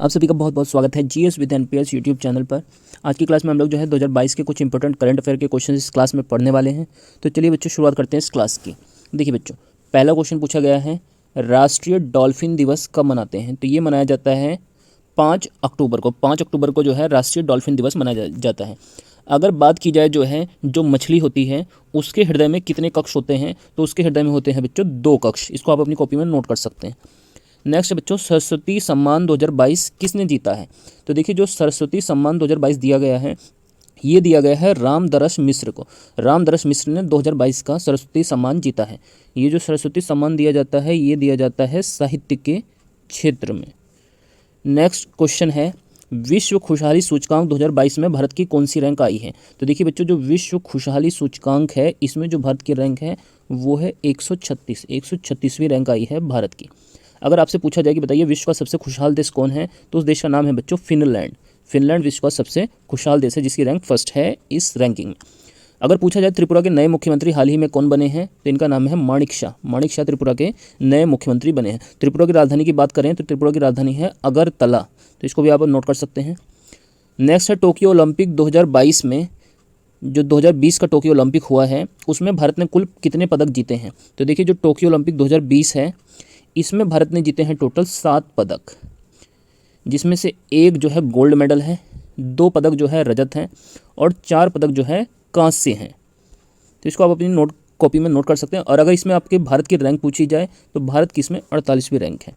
आप सभी का बहुत बहुत स्वागत है GS with NPS YouTube channel पर। आज की क्लास में हम लोग जो है 2022 के कुछ इंपॉर्टेंट करंट अफेयर के क्वेश्चन इस क्लास में पढ़ने वाले हैं। तो चलिए बच्चों शुरुआत करते हैं इस क्लास की। देखिए बच्चों, पहला क्वेश्चन पूछा गया है, राष्ट्रीय डॉल्फिन दिवस कब मनाते हैं? तो ये मनाया जाता है 5 अक्टूबर को। 5 अक्टूबर को जो है राष्ट्रीय डॉल्फिन दिवस मनाया जाता है। अगर बात की जाए जो है जो मछली होती है उसके हृदय में कितने कक्ष होते हैं? तो उसके हृदय में होते हैं बच्चों 2 कक्ष। इसको आप अपनी कॉपी में नोट कर सकते हैं। नेक्स्ट बच्चों, सरस्वती सम्मान 2022 किसने जीता है? तो देखिए जो सरस्वती सम्मान 2022 दिया गया है, ये दिया गया है रामदरस मिश्र को। रामदरस मिश्र ने 2022 का सरस्वती सम्मान जीता है। ये जो सरस्वती सम्मान दिया जाता है ये दिया जाता है साहित्य के क्षेत्र में। नेक्स्ट क्वेश्चन है, विश्व खुशहाली सूचकांक 2022 में भारत की कौन सी रैंक आई है? तो देखिए बच्चों, जो विश्व खुशहाली सूचकांक है इसमें जो भारत की रैंक है वो है 136वीं रैंक आई है भारत की। अगर आपसे पूछा जाए कि बताइए विश्व का सबसे खुशहाल देश कौन है, तो उस देश का नाम है बच्चों फिनलैंड। फिनलैंड विश्व का सबसे खुशहाल देश है जिसकी रैंक फर्स्ट है इस रैंकिंग में। अगर पूछा जाए त्रिपुरा के नए मुख्यमंत्री हाल ही में कौन बने हैं, तो इनका नाम है माणिक शाह। माणिक शाह त्रिपुरा के नए मुख्यमंत्री बने हैं। त्रिपुरा की राजधानी की बात करें तो त्रिपुरा की राजधानी है अगरतला, तो इसको भी आप नोट कर सकते हैं। नेक्स्ट है टोक्यो ओलंपिक 2022 में, जो 2020 का टोक्यो ओलंपिक हुआ है उसमें भारत ने कुल कितने पदक जीते हैं? तो देखिए जो टोक्यो ओलंपिक 2020 है इसमें भारत ने जीते हैं टोटल 7 पदक, जिसमें से एक जो है गोल्ड मेडल है, 2 पदक जो है रजत हैं और 4 पदक जो है कांस्य हैं। तो इसको आप अपनी कॉपी में नोट कर सकते हैं। और अगर इसमें आपके भारत की रैंक पूछी जाए तो भारत की इसमें 48वीं रैंक है।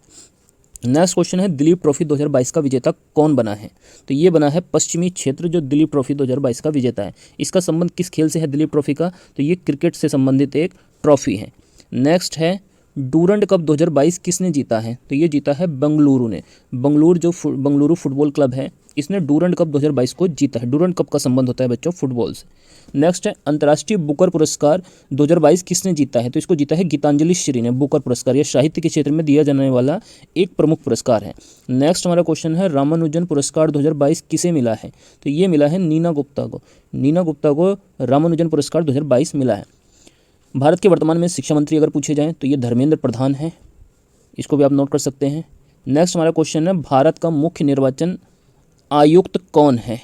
नेक्स्ट क्वेश्चन है, दिलीप ट्रॉफी 2022 का विजेता कौन बना है? तो ये बना है पश्चिमी क्षेत्र जो दिलीप ट्रॉफी 2022 का विजेता है। इसका संबंध किस खेल से है दिलीप ट्रॉफी का? तो ये क्रिकेट से संबंधित एक ट्रॉफी है। नेक्स्ट है, डूरंड कप 2022 किसने जीता है? तो ये जीता है बेंगलुरु ने। बेंगलुरु फुटबॉल क्लब है, इसने डूरंड कप 2022 को जीता है। डूरंड कप का संबंध होता है बच्चों फुटबॉल से। नेक्स्ट है, अंतर्राष्ट्रीय बुकर पुरस्कार 2022 किसने जीता है? तो इसको जीता है गीतांजलि श्री ने। बुकर पुरस्कार यह साहित्य के क्षेत्र में दिया जाने वाला एक प्रमुख पुरस्कार है। नेक्स्ट हमारा क्वेश्चन है, रामानुजन पुरस्कार 2022 किसे मिला है? तो ये मिला है नीना गुप्ता को। नीना गुप्ता को रामानुजन पुरस्कार 2022 मिला है। भारत के वर्तमान में शिक्षा मंत्री अगर पूछे जाएं तो ये धर्मेंद्र प्रधान है, इसको भी आप नोट कर सकते हैं। नेक्स्ट हमारा क्वेश्चन है, भारत का मुख्य निर्वाचन आयुक्त कौन है?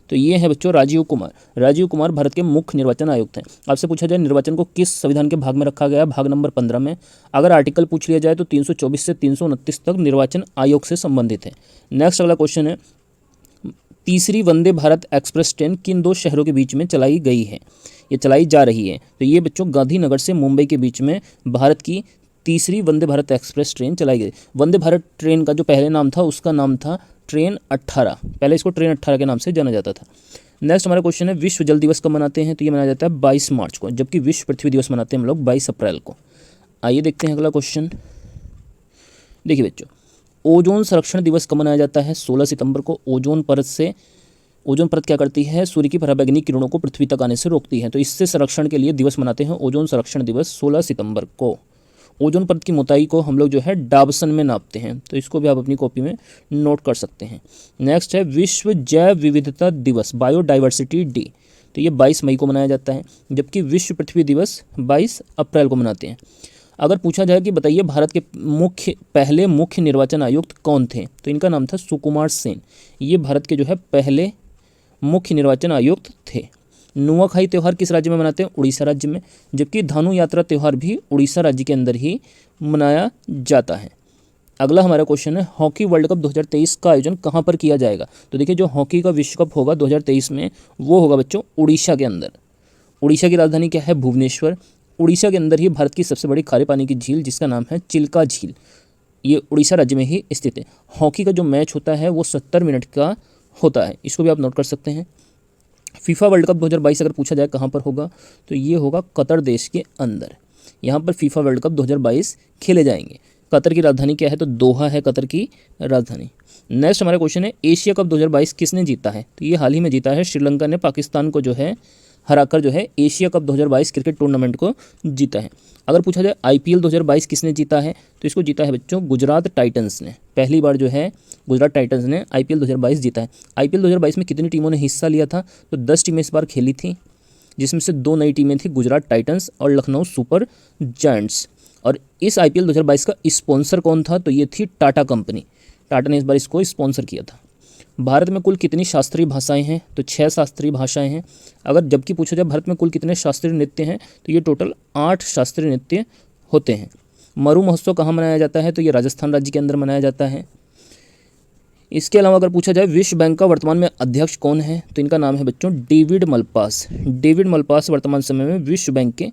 तो ये है बच्चों राजीव कुमार। राजीव कुमार भारत के मुख्य निर्वाचन आयुक्त हैं। आपसे पूछा जाए निर्वाचन को किस संविधान के भाग में रखा गया है? भाग नंबर 15 में। अगर आर्टिकल पूछ लिया जाए तो 324 से 329 तक निर्वाचन आयोग से संबंधित है। नेक्स्ट अगला क्वेश्चन है, तीसरी वंदे भारत एक्सप्रेस ट्रेन किन 2 शहरों के बीच में चलाई गई है? ये चलाई जा रही है। तो ये बच्चों गांधीनगर से मुंबई के बीच में भारत की तीसरी वंदे भारत एक्सप्रेस ट्रेन चलाई गई। वंदे भारत ट्रेन का जो पहले नाम था उसका नाम था ट्रेन 18। पहले इसको ट्रेन 18 के नाम से जाना जाता था। नेक्स्ट हमारा क्वेश्चन है, विश्व जल दिवस कब मनाते हैं? तो ये मनाया जाता है 22 मार्च को, जबकि विश्व पृथ्वी दिवस मनाते हैं हम लोग 22 अप्रैल को। आइए देखते हैं अगला क्वेश्चन। देखिए बच्चों, ओजोन संरक्षण दिवस कब मनाया जाता है? 16 सितंबर को। ओजोन परत क्या करती है? सूर्य की पराबैंगनी किरणों को पृथ्वी तक आने से रोकती है, तो इससे संरक्षण के लिए दिवस मनाते हैं ओजोन संरक्षण दिवस 16 सितंबर को। ओजोन परत की मोटाई को हम लोग जो है डाबसन में नापते हैं, तो इसको भी आप अपनी कॉपी में नोट कर सकते हैं। नेक्स्ट है, विश्व जैव विविधता दिवस बायोडाइवर्सिटी डे, तो ये 22 मई को मनाया जाता है, जबकि विश्व पृथ्वी दिवस 22 अप्रैल को मनाते हैं। अगर पूछा जाए कि बताइए भारत के पहले मुख्य निर्वाचन आयुक्त कौन थे? तो इनका नाम था सुकुमार सेन। ये भारत के जो है पहले मुख्य निर्वाचन आयुक्त थे। नुआखाई त्यौहार किस राज्य में मनाते हैं? उड़ीसा राज्य में, जबकि धानु यात्रा त्यौहार भी उड़ीसा राज्य के अंदर ही मनाया जाता है। अगला हमारा क्वेश्चन है, हॉकी वर्ल्ड कप 2023 का आयोजन कहाँ पर किया जाएगा? तो देखिए जो हॉकी का विश्व कप होगा 2023 में वो होगा बच्चों उड़ीसा के अंदर। उड़ीसा की राजधानी क्या है? भुवनेश्वर। उड़ीसा के अंदर ही भारत की सबसे बड़ी खारे पानी की झील जिसका नाम है चिल्का झील, ये उड़ीसा राज्य में ही स्थित है। हॉकी का जो मैच होता है वो 70 मिनट का होता है, इसको भी आप नोट कर सकते हैं। फीफा वर्ल्ड कप 2022 अगर पूछा जाए कहाँ पर होगा, तो ये होगा कतर देश के अंदर। यहाँ पर फीफा वर्ल्ड कप 2022 खेले जाएंगे। कतर की राजधानी क्या है? तो दोहा है कतर की राजधानी। नेक्स्ट हमारा क्वेश्चन है, एशिया कप 2022 किसने जीता है? तो ये हाल ही में जीता है, श्रीलंका ने पाकिस्तान को जो है हराकर जो है एशिया कप 2022 क्रिकेट टूर्नामेंट को जीता है। अगर पूछा जाए आईपीएल 2022 किसने जीता है, तो इसको जीता है बच्चों गुजरात टाइटंस ने। पहली बार जो है गुजरात टाइटंस ने आईपीएल 2022 जीता है। आईपीएल 2022 में कितनी टीमों ने हिस्सा लिया था? तो 10 टीमें इस बार खेली थी, जिसमें से 2 नई टीमें थी, गुजरात टाइटंस और लखनऊ सुपर जायंट्स। और इस आईपीएल 2022 का स्पॉन्सर कौन था? तो ये थी टाटा कंपनी। टाटा ने इस बार इसको स्पॉन्सर किया था। भारत में कुल कितनी शास्त्रीय भाषाएं हैं? तो 6 शास्त्रीय भाषाएं हैं। अगर जबकि पूछा जाए भारत में कुल कितने शास्त्रीय नृत्य हैं, तो ये टोटल 8 शास्त्रीय नृत्य होते हैं। मरु महोत्सव कहाँ मनाया जाता है? तो ये राजस्थान राज्य के अंदर मनाया जाता है। इसके अलावा अगर पूछा जाए विश्व बैंक का वर्तमान में अध्यक्ष कौन है? तो इनका नाम है बच्चों डेविड मलपास। डेविड मलपास वर्तमान समय में विश्व बैंक के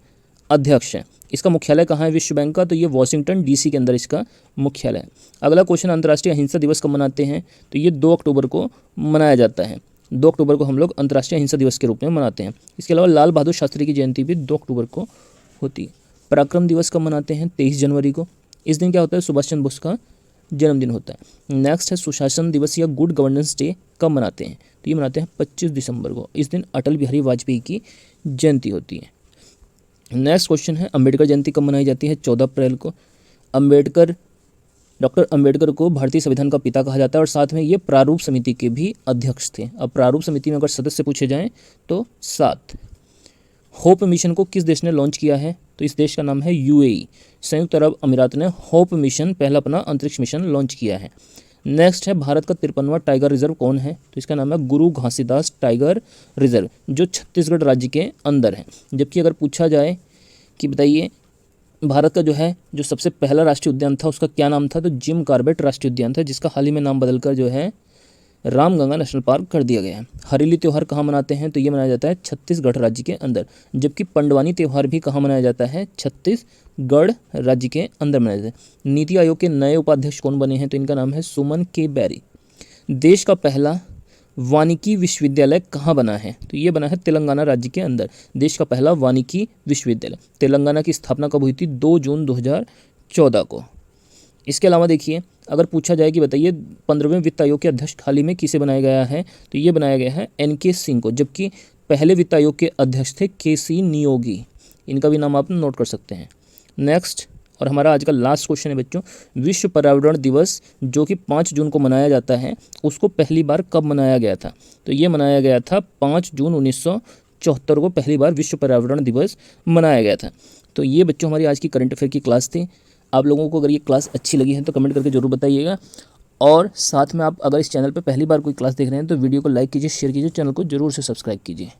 अध्यक्ष हैं। इसका मुख्यालय कहाँ है विश्व बैंक का? तो ये वॉशिंगटन डीसी के अंदर इसका मुख्यालय है। अगला क्वेश्चन, अंतर्राष्ट्रीय अहिंसा दिवस कब मनाते हैं? तो ये 2 अक्टूबर को मनाया जाता है। 2 अक्टूबर को हम लोग अंतर्राष्ट्रीय अहिंसा दिवस के रूप में मनाते हैं। इसके अलावा लाल बहादुर शास्त्री की जयंती भी 2 अक्टूबर को होती है। पराक्रम दिवस कब मनाते हैं? 23 जनवरी को। इस दिन क्या होता है? सुभाष चंद्र बोस का जन्मदिन होता है। नेक्स्ट है सुशासन दिवस या गुड गवर्नेंस डे कब मनाते हैं? तो ये मनाते हैं 25 दिसंबर को। इस दिन अटल बिहारी वाजपेयी की जयंती होती है। नेक्स्ट क्वेश्चन है अम्बेडकर जयंती कब मनाई जाती है? 14 अप्रैल को। डॉक्टर अम्बेडकर को भारतीय संविधान का पिता कहा जाता है और साथ में ये प्रारूप समिति के भी अध्यक्ष थे। अब प्रारूप समिति में अगर सदस्य पूछे जाएं तो 7। होप मिशन को किस देश ने लॉन्च किया है? तो इस देश का नाम है यूएई। संयुक्त अरब अमीरात ने होप मिशन पहला अपना अंतरिक्ष मिशन लॉन्च किया है। नेक्स्ट है भारत का 53वां टाइगर रिजर्व कौन है? तो इसका नाम है गुरु घासीदास टाइगर रिजर्व, जो छत्तीसगढ़ राज्य के अंदर है। जबकि अगर पूछा जाए कि बताइए भारत का जो सबसे पहला राष्ट्रीय उद्यान था उसका क्या नाम था? तो जिम कॉर्बेट राष्ट्रीय उद्यान था, जिसका हाल ही में नाम बदलकर जो है रामगंगा नेशनल पार्क कर दिया गया है। हरेली त्यौहार कहाँ मनाते हैं? तो ये मनाया जाता है छत्तीसगढ़ राज्य के अंदर। जबकि पंडवानी त्यौहार भी कहाँ मनाया जाता है? छत्तीसगढ़ राज्य के अंदर मनाया जाता है। नीति आयोग के नए उपाध्यक्ष कौन बने हैं? तो इनका नाम है सुमन के बैरी। देश का पहला वानिकी विश्वविद्यालय कहाँ बना है? तो ये बना है तेलंगाना राज्य के अंदर। देश का पहला वानिकी विश्वविद्यालय। तेलंगाना की स्थापना कब हुई थी? 2 जून 2014 को। इसके अलावा देखिए अगर पूछा जाए कि बताइए 15वें वित्त आयोग के अध्यक्ष हाल ही में किसे बनाया गया है? तो ये बनाया गया है NK सिंह को। जबकि पहले वित्त आयोग के अध्यक्ष थे KC नियोगी। इनका भी नाम आप नोट कर सकते हैं। नेक्स्ट और हमारा आज का लास्ट क्वेश्चन है बच्चों, विश्व पर्यावरण दिवस जो कि 5 जून को मनाया जाता है, उसको पहली बार कब मनाया गया था? तो ये मनाया गया था 5 जून 1974 को पहली बार विश्व पर्यावरण दिवस मनाया गया था। तो ये बच्चों हमारी आज की करंट अफेयर की क्लास थी। आप लोगों को अगर ये क्लास अच्छी लगी है तो कमेंट करके जरूर बताइएगा। और साथ में आप अगर इस चैनल पर पहली बार कोई क्लास देख रहे हैं तो वीडियो को लाइक कीजिए, शेयर कीजिए, चैनल को जरूर से सब्सक्राइब कीजिए।